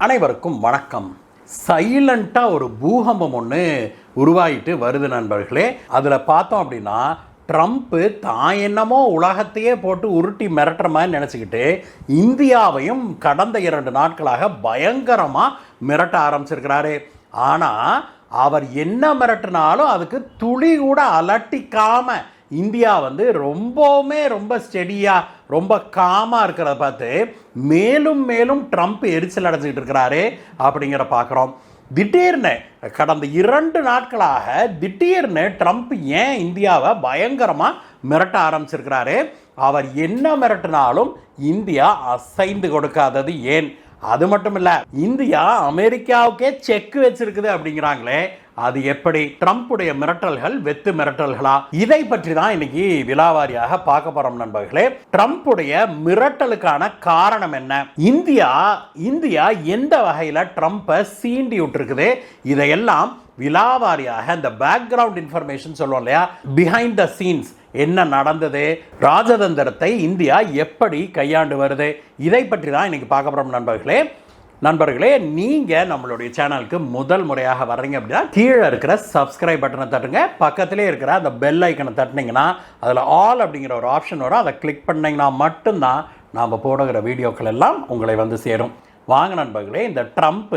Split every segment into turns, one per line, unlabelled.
அனைவருக்கும் வணக்கம். சைலண்டாக ஒரு பூகம்பம் ஒன்று உருவாகிட்டு வருது நண்பர்களே. அதில் பார்த்தோம் அப்படின்னா ட்ரம்ப்பு தான் என்னமோ உலகத்தையே போட்டு உருட்டி மிரட்டுற மாதிரி நினச்சிக்கிட்டு இந்தியாவையும் கடந்த 2 நாட்களாக பயங்கரமாக மிரட்ட ஆரம்பிச்சிருக்கிறாரு. ஆனால் அவர் என்ன மிரட்டினாலும் அதுக்கு துளி கூட அலட்டிக்காமல் இந்தியா ரொம்ப ஸ்டெடியாக ரொம்ப காமாக இருக்கிறத பார்த்து மேலும் மேலும் ட்ரம்ப் எரிச்சல் அடைஞ்சிக்கிட்டு இருக்கிறாரு அப்படிங்கிற பார்க்குறோம். திடீர்னு கடந்த 2 நாட்களாக திடீர்னு ட்ரம்ப் ஏன் இந்தியாவை பயங்கரமாக மிரட்ட ஆரம்பிச்சிருக்கிறாரு? அவர் என்ன மிரட்டினாலும் இந்தியா அசைந்து கொடுக்காதது ஏன்? அது மட்டும் இல்லை, இந்தியா அமெரிக்காவுக்கே செக் வச்சிருக்குது அப்படிங்கிறாங்களே, அது எப்படி? ட்ரம்ப்புடைய மிரட்டல்கள் வெத்து மிரட்டல்களா? இதை பற்றி தான் இன்னைக்கு விலாவாரியாக பார்க்க போறோம் நண்பர்களே. ட்ரம்ப்புடைய மிரட்டலுக்கான காரணம் என்ன? இந்தியா எந்த வகையில் ட்ரம்ப்பை சீண்டி விட்டுருக்குது? இதையெல்லாம் விலாவாரியாக இந்த பேக்ரவுண்ட் இன்ஃபர்மேஷன் சொல்லுவோம் இல்லையா, பிஹைண்ட் த சீன்ஸ் என்ன நடந்தது, ராஜதந்திரத்தை இந்தியா எப்படி கையாண்டு வருது, இதை பற்றி தான் இன்னைக்கு பார்க்க போறோம் நண்பர்களே. நீங்கள் நம்மளுடைய சேனலுக்கு முதல் முறையாக வர்றீங்க அப்படின்னா கீழே இருக்கிற சப்ஸ்கிரைப் பட்டனை தட்டுங்க. பக்கத்திலே இருக்கிற அந்த பெல் ஐக்கனை தட்டினீங்கன்னா அதில் ஆல் அப்படிங்கிற ஒரு ஆப்ஷன் வரும். அதை கிளிக் பண்ணிங்கன்னா மட்டும்தான் நாம் போடுகிற வீடியோக்கள் எல்லாம் உங்களை வந்து சேரும். வாங்க நண்பர்களே, இந்த ட்ரம்ப்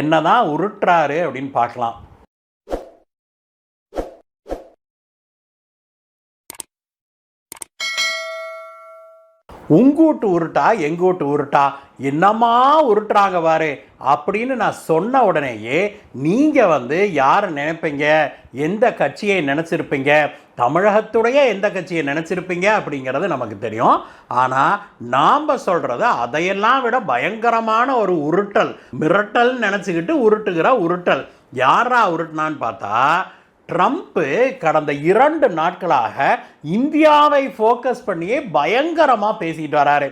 என்னதான் உருட்டுறாரு அப்படின்னு பார்க்கலாம். உங்கூட்டு உருட்டா எங்கூட்டு உருட்டா என்னமா உருட்டுறாங்க பாரு அப்படின்னு நான் சொன்ன உடனேயே நீங்கள் யாரை நினைப்பீங்க, எந்த கட்சியை நினச்சிருப்பீங்க, தமிழகத்துடைய எந்த கட்சியை நினச்சிருப்பீங்க அப்படிங்கிறது நமக்கு தெரியும். ஆனால் நாம் சொல்கிறது அதையெல்லாம் விட பயங்கரமான ஒரு உருட்டல், மிரட்டல் நினச்சிக்கிட்டு உருட்டுகிற உருட்டல். யாரா உருட்டுனான்னு பார்த்தா ட்ரம்ப்பு கடந்த 2 நாட்களாக இந்தியாவை ஃபோக்கஸ் பண்ணியே பயங்கரமாக பேசிக்கிட்டு வராரு.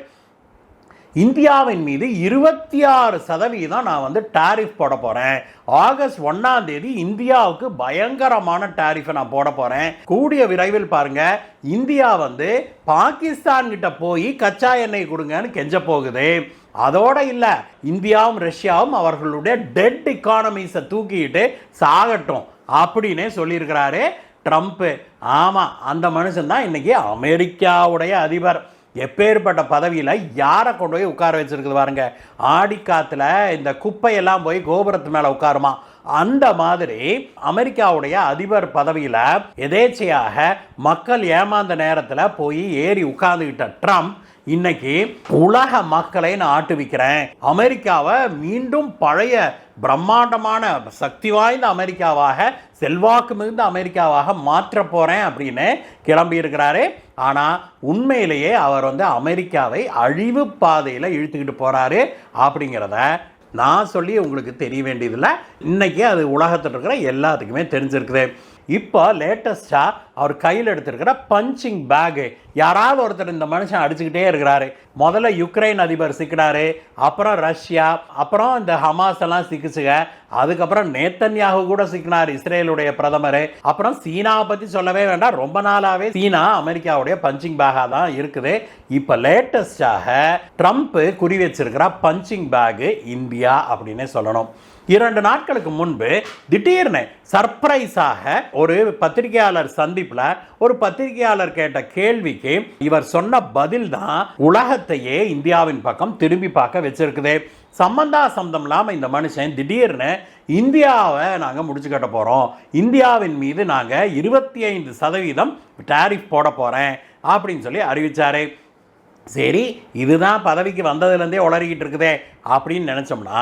இந்தியாவின் மீது 26% நான் டாரிஃப் போட போகிறேன். ஆகஸ்ட் 1ஆம் தேதி இந்தியாவுக்கு பயங்கரமான டாரிஃபை நான் போட போகிறேன். கூடிய விரைவில் பாருங்க, இந்தியா பாகிஸ்தான் கிட்ட போய் கச்சா எண்ணெய் கொடுங்கன்னு கெஞ்ச போகுது. அதோட இல்லை, இந்தியாவும் ரஷ்யாவும் அவர்களுடைய டெட் எக்கானமிஸை தூக்கிட்டு சாகட்டும் அப்படின்னே சொல்லியிருக்கிறாரு ட்ரம்ப்பு. ஆமாம், அந்த மனுஷன் தான் இன்னைக்கு அமெரிக்காவுடைய அதிபர். எப்பேற்பட்ட பதவியில் யாரை கொண்டு போய் உட்கார வச்சிருக்குது பாருங்க. ஆடிக்காத்துல இந்த குப்பையெல்லாம் போய் கோபுரத்து மேலே உட்காருமா, அந்த மாதிரி அமெரிக்காவுடைய அதிபர் பதவியில் எதேச்சையாக மக்கள் ஏமாந்த நேரத்தில் போய் ஏறி உட்கார்ந்துக்கிட்ட ட்ரம்ப் இன்னைக்கு உலக மக்களை நான் ஆட்டுவிக்கிறேன், அமெரிக்காவை மீண்டும் பழைய பிரம்மாண்டமான சக்தி வாய்ந்த அமெரிக்காவாக, செல்வாக்கு மிகுந்த அமெரிக்காவாக மாற்ற போறேன் அப்படின்னு கிளம்பி இருக்கிறாரு. ஆனால் உண்மையிலேயே அவர் அமெரிக்காவை அழிவு பாதையில் இழுத்துக்கிட்டு போறாரு அப்படிங்கிறத நான் சொல்லி உங்களுக்கு தெரிய வேண்டியதில்லை. இன்னைக்கு அது உலகத்தில் இருக்கிற எல்லாத்துக்குமே தெரிஞ்சிருக்குது. இப்போ லேட்டஸ்டாக அவர் கையில் எடுத்திருக்கிற பஞ்சிங் பேகு, யாராவது ஒருத்தர் இந்த மனுஷன் அடிச்சுக்கிட்டே இருக்கிறாரு. முதல்ல யுக்ரைன் அதிபர் சிக்கினாரு, அப்புறம் ரஷ்யா, அப்புறம் இந்த ஹமாஸ் எல்லாம் சிக்கிச்சுங்க, அதுக்கப்புறம் நேத்தன்யாகு கூட சிக்கினார், இஸ்ரேலுடைய பிரதமர். அப்புறம் சீனாவை பற்றி சொல்லவே வேண்டாம், ரொம்ப நாளாகவே சீனா அமெரிக்காவுடைய பஞ்சிங் பேகாக தான் இருக்குது. இப்போ லேட்டஸ்டாக ட்ரம்ப் குறி வச்சிருக்கிற பஞ்சிங் பேகு இந்தியா அப்படின்னே சொல்லணும். 2 நாட்களுக்கு முன்பு திடீர்னு சர்ப்ரைஸாக ஒரு பத்திரிகையாளர் சந்திப்பில் ஒரு பத்திரிகையாளர் கேட்ட கேள்விக்கு இவர் சொன்ன பதில் தான் உலகத்தையே இந்தியாவின் பக்கம் திரும்பி பார்க்க வச்சிருக்குது. சம்பந்தம் இல்லாமல் இந்த மனுஷன் திடீர்னு இந்தியாவை நாங்கள் முடிச்சு கட்ட போகிறோம், இந்தியாவின் மீது நாங்கள் 25% டாரிஃப் போட போகிறேன் அப்படின்னு சொல்லி அறிவிச்சாரு. சரி, இதுதான் பதவிக்கு வந்ததுலேருந்தே உளறிக்கிட்டு இருக்குதே அப்படின்னு நினச்சோம்னா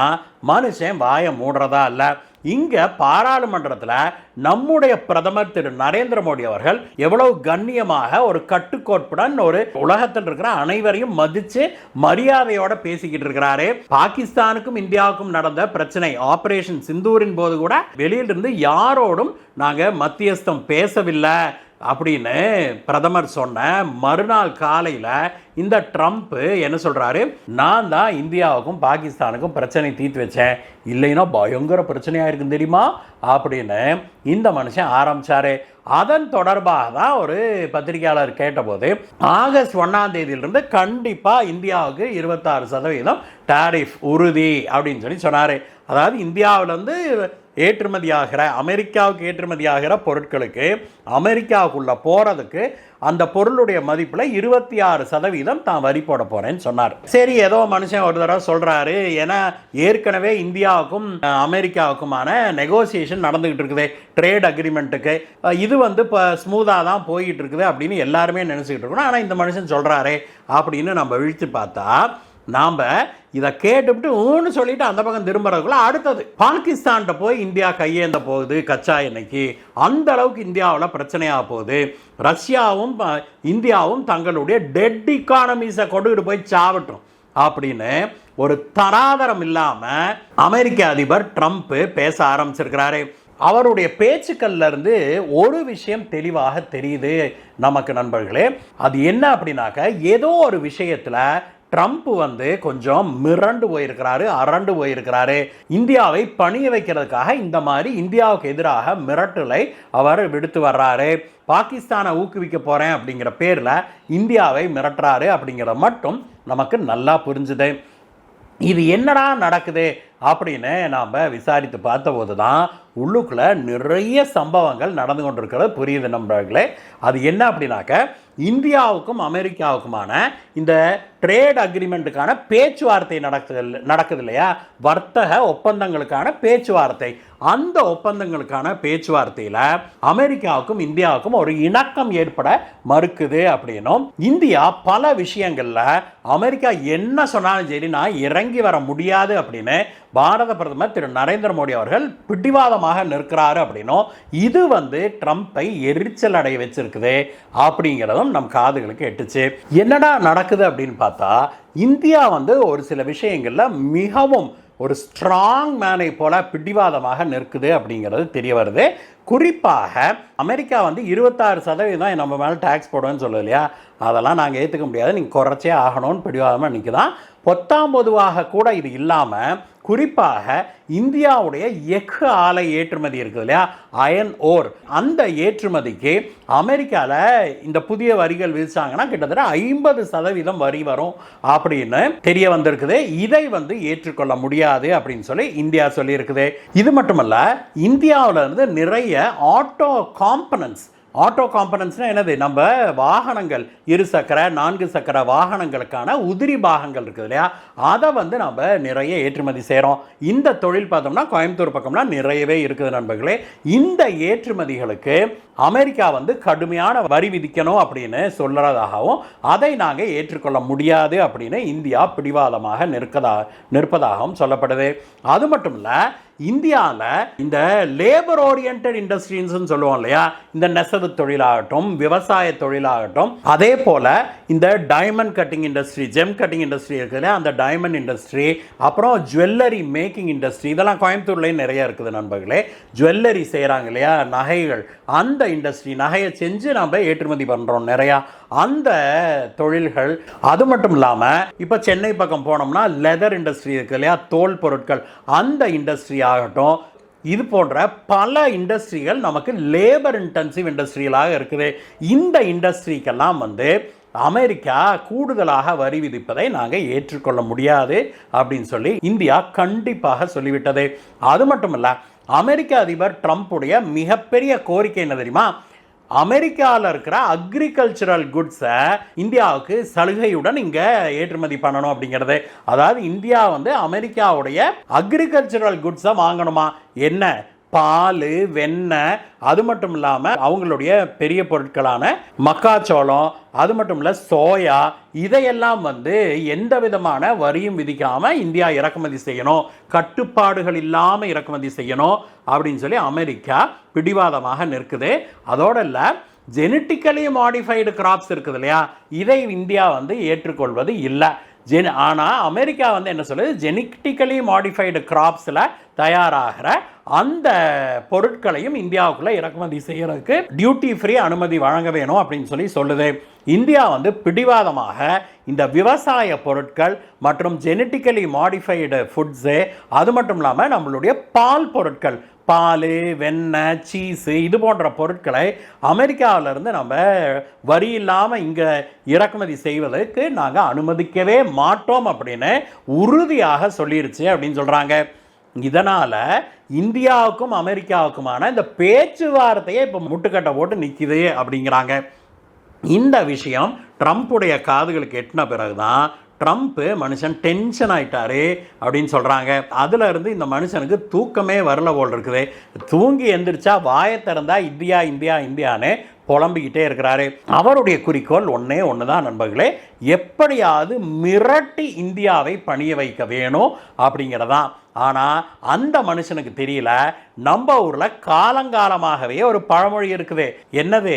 மனுஷன் வாயை மூடுறதா இல்லை. இங்கே பாராளுமன்றத்தில் நம்முடைய பிரதமர் திரு நரேந்திர மோடி அவர்கள் எவ்வளவு கண்ணியமாக ஒரு கட்டுக்கோப்புடன் ஒரு உலகத்தில் இருக்கிற அனைவரையும் மதித்து மரியாதையோட பேசிக்கிட்டு இருக்கிறாரு. பாகிஸ்தானுக்கும் இந்தியாவுக்கும் நடந்த பிரச்சனை ஆபரேஷன் சிந்தூரின் போது கூட வெளியிலிருந்து யாரோடும் நாங்கள் மத்தியஸ்தம் பேசவில்லை, அப்படின்னு பிரதமர் சொன்ன மறுநாள் காலையில் இந்த ட்ரம்ப் என்ன சொல்கிறாரு, நான் தான் இந்தியாவுக்கும் பாகிஸ்தானுக்கும் பிரச்சனை தீர்த்து வச்சேன், இல்லைன்னா பயங்கர பிரச்சனையாக இருக்கும் தெரியுமா அப்படின்னு இந்த மனுஷன் ஆரம்பித்தார். அதன் தொடர்பாக தான் ஒரு பத்திரிகையாளர் கேட்டபோது ஆகஸ்ட் 1ஆம் தேதியிலிருந்து கண்டிப்பாக இந்தியாவுக்கு 26% டாரிஃப் உறுதி அப்படின்னு சொல்லி சொன்னார். அதாவது இந்தியாவிலேருந்து ஏற்றுமதி ஆகிற அமெரிக்காவுக்கு ஏற்றுமதி ஆகிற பொருட்களுக்கு அமெரிக்காவுக்குள்ளே போகிறதுக்கு அந்த பொருளுடைய மதிப்பில் 26% தான் வரி போட போகிறேன்னு சொன்னார். சரி, ஏதோ மனுஷன் ஒரு தடவை சொல்கிறாரு, ஏன்னா ஏற்கனவே இந்தியாவுக்கும் அமெரிக்காவுக்குமான நெகோசியேஷன் நடந்துக்கிட்டு இருக்குது ட்ரேட் அக்ரிமெண்ட்டுக்கு. இது வந்து இப்போ ஸ்மூத்தாக தான் போய்கிட்டு இருக்குது அப்படின்னு எல்லாருமே நினச்சிக்கிட்டு இருக்கணும். ஆனால் இந்த மனுஷன் சொல்கிறாரே அப்படின்னு நம்ம விழித்து பார்த்தா நாம் இதை கேட்டுவிட்டு ஊன்னு சொல்லிட்டு அந்த பக்கம் திரும்புறதுக்குள்ள அடுத்தது பாகிஸ்தான்கிட்ட போய் இந்தியா கையேந்த போகுது கச்சா எண்ணெய்க்கு. அந்த அளவுக்கு இந்தியாவில் பிரச்சனையாக போகுது. ரஷ்யாவும் இந்தியாவும் தங்களுடைய டெட் இக்கானமிஸை கொண்டுகிட்டு போய் சாவட்டும் அப்படின்னு ஒரு தராதரம் இல்லாமல் அமெரிக்க அதிபர் ட்ரம்ப் பேச ஆரம்பிச்சிருக்கிறாரு. அவருடைய பேச்சுக்கள்ல இருந்து ஒரு விஷயம் தெளிவாக தெரியுது நமக்கு நண்பர்களே. அது என்ன அப்படின்னாக்க, ஏதோ ஒரு விஷயத்தில் ட்ரம்ப் வந்து கொஞ்சம் மிரண்டு போயிருக்கிறாரு, அரண்டு போயிருக்கிறாரு. இந்தியாவை பணிய வைக்கிறதுக்காக இந்த மாதிரி இந்தியாவுக்கு எதிராக மிரட்டலை அவர் விடுத்து வர்றாரு. பாகிஸ்தானை ஊக்குவிக்க போகிறேன் அப்படிங்கிற பேரில் இந்தியாவை மிரட்டுறாரு அப்படிங்கிறத மட்டும் நமக்கு நல்லா புரிஞ்சுது. இது என்னடா நடக்குது அப்படின்னு நாம் விசாரித்து பார்த்தபோது தான் உள்ளுக்குள்ளே நிறைய சம்பவங்கள் நடந்து கொண்டிருக்கிறது புரியுது நண்பர்களே. அது என்ன அப்படின்னாக்க, இந்தியாவுக்கும் அமெரிக்காவுக்குமான இந்த ட்ரேட் அக்ரிமெண்ட்டுக்கான பேச்சுவார்த்தை நடக்குது இல்லையா, வர்த்தக ஒப்பந்தங்களுக்கான பேச்சுவார்த்தை. அந்த ஒப்பந்தங்களுக்கான பேச்சுவார்த்தையில் அமெரிக்காவுக்கும் இந்தியாவுக்கும் ஒரு இணக்கம் ஏற்பட மறுக்குது அப்படின்னும், இந்தியா பல விஷயங்களில் அமெரிக்கா என்ன சொன்னாலும் சரி நான் இறங்கி வர முடியாது அப்படின்னு பாரத பிரதமர் திரு நரேந்திர மோடி அவர்கள் பிடிவாதமாக நிற்கிறாரு அப்படின்னும், இது வந்து ட்ரம்ப்பை எரிச்சல் அடைய வச்சிருக்குது அப்படிங்கிறதும் நம் காதுகளுக்கு எட்டுச்சு. என்னடா நடக்குது அப்படின்னு பார்த்தா, இந்தியா வந்து ஒரு சில விஷயங்களில் மிகவும் ஒரு ஸ்ட்ராங் மேனை போல பிடிவாதமாக நிற்குது அப்படிங்கிறது தெரிய வருது. குறிப்பாக அமெரிக்கா வந்து 26% நம்ம மேலே டேக்ஸ் போடுவேன்னு சொல்லுது இல்லையா, அதெல்லாம் நாங்கள் ஏற்றுக்க முடியாது, நீங்கள் குறைச்சே ஆகணும்னு பிடிவாதமாக நிற்குதான். பொத்தாம் பொதுவாக கூட இது இல்லாமல் குறிப்பாக இந்தியாவுடைய எஃகு ஆலை ஏற்றுமதி இருக்குது இல்லையா, அயன் ஓர், அந்த ஏற்றுமதிக்கு அமெரிக்காவில் இந்த புதிய வரிகள் விதிச்சாங்கன்னா கிட்டத்தட்ட 50% வரி வரும் அப்படின்னு தெரிய வந்திருக்குது. இதை வந்து ஏற்றுக்கொள்ள முடியாது அப்படின்னு சொல்லி இந்தியா சொல்லியிருக்குது. இது மட்டுமல்ல, இந்தியாவில் இருந்து நிறைய ஆட்டோ காம்பனன்ட்ஸ்னால் என்னது, நம்ம வாகனங்கள் 2 சக்கர 4 சக்கர வாகனங்களுக்கான உதிரி பாகங்கள் இருக்குது இல்லையா, அதை வந்து நம்ம நிறைய ஏற்றுமதி செய்கிறோம். இந்த தொழில் பார்த்தோம்னா கோயம்புத்தூர் பக்கம்லாம் நிறையவே இருக்குது நண்பர்களே. இந்த ஏற்றுமதிகளுக்கு அமெரிக்கா வந்து கடுமையான வரி விதிக்கணும் அப்படின்னு சொல்கிறதாகவும், அதை நாங்கள் ஏற்றுக்கொள்ள முடியாது அப்படின்னு இந்தியா பிடிவாதமாக நிற்பதாகவும் சொல்லப்படுது. அது மட்டும் இல்லை, இந்தியாவில் இந்த லேபர் ஓரியன்ட் இண்டஸ்ட்ரீஸ்ன்னு சொல்லுவோம் இல்லையா, இந்த நெசவு தொழிலாகட்டும் விவசாய தொழிலாகட்டும், அதே போல் இந்த diamond cutting industry GeM cutting industry இருக்குது இல்லையா, அந்த டைமண்ட் இண்டஸ்ட்ரி, அப்புறம் ஜுவல்லரி மேக்கிங் இண்டஸ்ட்ரி, இதெல்லாம் கோயம்புத்தூர்லேயும் நிறைய இருக்குது நண்பர்களே. ஜுவல்லரி செய்கிறாங்க இல்லையா, நகைகள், அந்த இண்டஸ்ட்ரி, நகையை செஞ்சு நம்ம ஏற்றுமதி பண்ணுறோம் நிறையா, அந்த தொழில்கள். அது மட்டும் இல்லாமல் இப்போ சென்னை பக்கம் போனோம்னா லெதர் இண்டஸ்ட்ரி இருக்குது இல்லையா, தோல் பொருட்கள், அந்த இண்டஸ்ட்ரி ஆகட்டும், இது போன்ற பல இண்டஸ்ட்ரிகள் நமக்கு லேபர் இன்டென்சிவ் இண்டஸ்ட்ரிகளாக இருக்குது. இந்த இண்டஸ்ட்ரிக்கெல்லாம் வந்து அமெரிக்கா கூடுதலாக வரி விதிப்பதை நாங்கள் ஏற்றுக்கொள்ள முடியாது அப்படின்னு சொல்லி இந்தியா கண்டிப்பாக சொல்லிவிட்டது. அது மட்டும் இல்லை, அமெரிக்க அதிபர் ட்ரம்ப்புடைய மிகப்பெரிய கோரிக்கை என்ன தெரியுமா, அமெரிக்காவில் இருக்கிற அக்ரிகல்ச்சரல் குட்ஸை இந்தியாவுக்கு சலுகையுடன் இங்கே ஏற்றுமதி பண்ணணும் அப்படிங்கிறது. அதாவது இந்தியா வந்து அமெரிக்காவுடைய அக்ரிகல்ச்சரல் குட்ஸை வாங்கணுமா, என்ன பால் வெண்ணெய், அது மட்டும் இல்லாமல் அவங்களுடைய பெரிய பொருட்களான மக்காச்சோளம், அது மட்டும் இல்லை சோயா, இதையெல்லாம் வந்து எந்த விதமான வரியும் விதிக்காமல் இந்தியா இறக்குமதி செய்யணும், கட்டுப்பாடுகள் இல்லாமல் இறக்குமதி செய்யணும் அப்படின்னு சொல்லி அமெரிக்கா பிடிவாதமாக நிற்குது. அதோடு இல்லை, ஜெனட்டிக்கலி மாடிஃபைடு கிராப்ஸ் இருக்குது இல்லையா, இதை இந்தியா வந்து ஏற்றுக்கொள்வது இல்லை. ஆனால் அமெரிக்கா வந்து என்ன சொல்லுது, ஜெனட்டிக்கலி மாடிஃபைடு கிராப்ஸில் தயாராகிற அந்த பொருட்களையும் இந்தியாவுக்குள்ளே இறக்குமதி செய்கிறதுக்கு டியூட்டி ஃப்ரீ அனுமதி வழங்க வேணும் அப்படின்னு சொல்லுது. இந்தியா வந்து பிடிவாதமாக இந்த விவசாய பொருட்கள் மற்றும் ஜெனட்டிக்கலி மாடிஃபைடு ஃபுட்ஸு, அது மட்டும் இல்லாமல் நம்மளுடைய பால் பொருட்கள், பால், வெண்ணெய், சீஸு, இது போன்ற பொருட்களை அமெரிக்காவிலேருந்து நம்ம வரி இல்லாமல் இங்கே இறக்குமதி செய்வதற்கு நாங்கள் அனுமதிக்கவே மாட்டோம் அப்படின்னு உறுதியாக சொல்லிருச்சு அப்படின்னு சொல்கிறாங்க. இதனால் இந்தியாவுக்கும் அமெரிக்காவுக்குமான இந்த பேச்சுவார்த்தையை இப்போ முட்டுக்கட்டை போட்டு நிற்கிது அப்படிங்கிறாங்க. இந்த விஷயம் ட்ரம்ப்புடைய காதுகளுக்கு எட்டின பிறகு தான் ட்ரம்ப்பு மனுஷன் டென்ஷன் ஆகிட்டாரு அப்படின்னு சொல்கிறாங்க. அதில் இருந்து இந்த மனுஷனுக்கு தூக்கமே வரல போல் இருக்குது. தூங்கி எந்திரிச்சா வாயை திறந்தா இந்தியா இந்தியா இந்தியான்னு புலம்பிக்கிட்டே இருக்கிறாரு. அவருடைய குறிக்கோள் ஒன்றே ஒன்று தான் நண்பர்களே, எப்படியாவது மிரட்டி இந்தியாவை பணிய வைக்க வேணும் அப்படிங்கிறதான். ஆனால் அந்த மனுஷனுக்கு தெரியல, நம்ம ஊரில் காலங்காலமாகவே ஒரு பழமொழி இருக்குது. என்னது?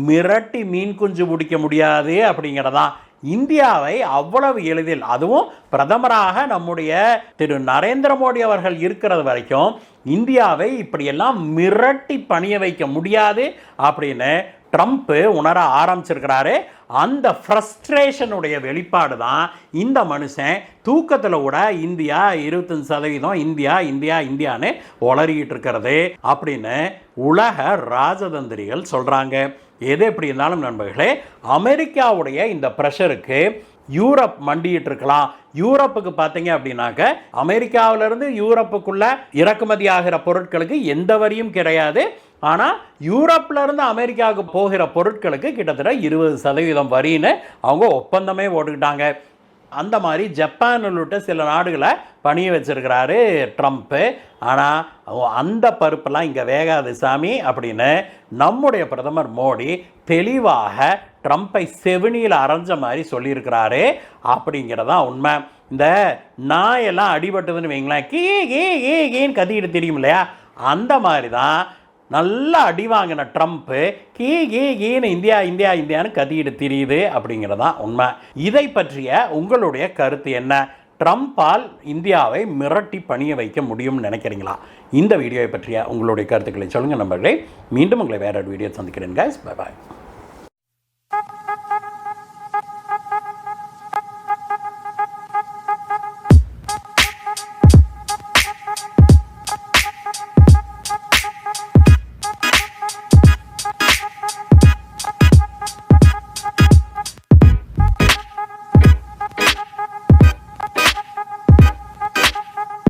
மிரட்டி மீன் குஞ்சு பிடிக்க முடியாது அப்படிங்கிறதான். இந்தியாவை அவ்வளவு எளிதில், அதுவும் பிரதமராக நம்முடைய திரு நரேந்திர மோடி அவர்கள் இருக்கிறது வரைக்கும் இந்தியாவை இப்படியெல்லாம் மிரட்டி பணிய வைக்க முடியாது அப்படின்னு ட்ரம்ப்பு உணர ஆரம்பிச்சிருக்கிறாரு. அந்த ஃப்ரஸ்ட்ரேஷனுடைய வெளிப்பாடு தான் இந்த மனுஷன் தூக்கத்தில் கூட இந்தியா 25% இந்தியா இந்தியா இந்தியான்னு உளறிக்கிட்டு இருக்கிறது அப்படின்னு உலக ராஜதந்திரிகள் சொல்கிறாங்க. எது எப்படி இருந்தாலும் நண்பர்களே, அமெரிக்காவுடைய இந்த ப்ரெஷருக்கு யூரோப் மண்டிட்டு இருக்கலாம். யூரோப்புக்கு பார்த்தீங்க அப்படின்னாக்க அமெரிக்காவிலிருந்து யூரோப்புக்குள்ள இறக்குமதி ஆகிற பொருட்களுக்கு எந்த வரியும் கிடையாது. ஆனால் யூரோப்லேருந்து அமெரிக்காவுக்கு போகிற பொருட்களுக்கு கிட்டத்தட்ட 20% வரின்னு அவங்க ஒப்பந்தமே போட்டுக்கிட்டாங்க. அந்த மாதிரி ஜப்பான் உள்ளிட்ட சில நாடுகளை பணிய வச்சிருக்கிறாரு ட்ரம்ப்பு. ஆனால் அந்த பருப்பெல்லாம் இங்கே வேகாது சாமி அப்படின்னு நம்முடைய பிரதமர் மோடி தெளிவாக ட்ரம்ப்பை செவினியில் அரைஞ்ச மாதிரி சொல்லியிருக்கிறாரு அப்படிங்கிறதான் உண்மை. இந்த நாயெல்லாம் அடிபட்டதுன்னு வைங்களேன், கீ கீ கீ கீன்னு கத்திக்கிட்டு தெரியும் இல்லையா, அந்த மாதிரி தான் நல்லா அடி வாங்கின ட்ரம்ப்பு கீ கீ கீன்னு இந்தியா இந்தியா இந்தியான்னு கத்திக்கிட்டு தெரியுது அப்படிங்கிறதான் உண்மை. இதை பற்றிய உங்களுடைய கருத்து என்ன? ட்ரம்ப்பால் இந்தியாவை மிரட்டி பணிய வைக்க முடியும்னு நினைக்கிறீங்களா? இந்த வீடியோவை பற்றிய உங்களுடைய கருத்துக்களை சொல்லுங்கள் நண்பர்களே. மீண்டும் உங்களை வேற ஒரு வீடியோ சந்திக்கிறேன். Guys, bye bye.